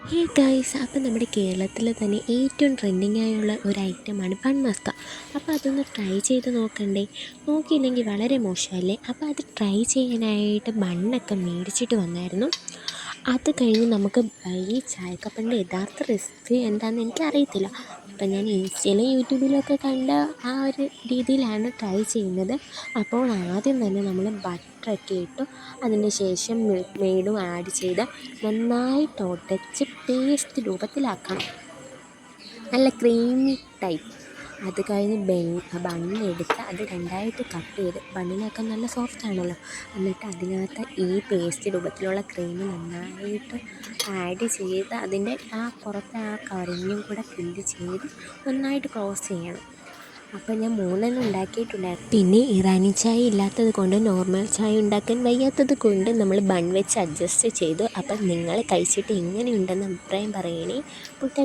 Hey guys, അപ്പം നമ്മുടെ കേരളത്തിൽ തന്നെ ഏറ്റവും ട്രെൻഡിങ് ആയുള്ള ഒരു ഐറ്റമാണ് ബൺ മസ്ക. അപ്പോൾ അതൊന്ന് ട്രൈ ചെയ്ത് നോക്കണ്ടേ? നോക്കിയില്ലെങ്കിൽ വളരെ മോശമല്ലേ? അപ്പോൾ അത് ട്രൈ ചെയ്യാനായിട്ട് ബണ്ണൊക്കെ മേടിച്ചിട്ട് വന്നായിരുന്നു. അത് കഴിഞ്ഞ് നമുക്ക് ഈ ചായക്കപ്പൻ്റെ യഥാർത്ഥ റെസിപ്പി എന്താണെന്ന് എനിക്കറിയത്തില്ല. അപ്പം ഞാൻ ഇൻസ്റ്റയിലും യൂട്യൂബിലൊക്കെ കണ്ട ആ ഒരു രീതിയിലാണ് ട്രൈ ചെയ്യുന്നത്. അപ്പോൾ ആദ്യം തന്നെ നമ്മൾ ബട്ടറൊക്കെ ഇട്ടു, അതിന് ശേഷം മിൽക്ക് മെയ്ഡും ആഡ് ചെയ്ത് നന്നായിട്ട് ഉടച്ച് പേസ്റ്റ് രൂപത്തിലാക്കണം. നല്ല ക്രീമി ടൈപ്പ്. അത് കഴിഞ്ഞ് ബണ്ണെടുത്ത് അത് രണ്ടായിട്ട് കട്ട് ചെയ്ത്, ബണ്ണിനൊക്കെ നല്ല സോഫ്റ്റ് ആണല്ലോ, എന്നിട്ട് അതിനകത്ത് ഈ പേസ്റ്റ് രൂപത്തിലുള്ള ക്രീം നന്നായിട്ട് ആഡ് ചെയ്ത് അതിൻ്റെ ആ പുറത്തെ ആ കവറിങ്ങും കൂടെ ഫില്ല് ചെയ്ത് നന്നായിട്ട് ക്ലോസ് ചെയ്യണം. അപ്പോൾ ഞാൻ 3 ഉണ്ടാക്കിയിട്ടുണ്ടായിരുന്നു. പിന്നെ ഇറാനി ചായ ഇല്ലാത്തത് കൊണ്ട്, നോർമൽ ചായ ഉണ്ടാക്കാൻ വയ്യാത്തത് കൊണ്ട് നമ്മൾ ബൺ വെച്ച് അഡ്ജസ്റ്റ് ചെയ്തു. അപ്പം നിങ്ങൾ കഴിച്ചിട്ട് എങ്ങനെയുണ്ടെന്ന് അഭിപ്രായം പറയണേ. പുട്ട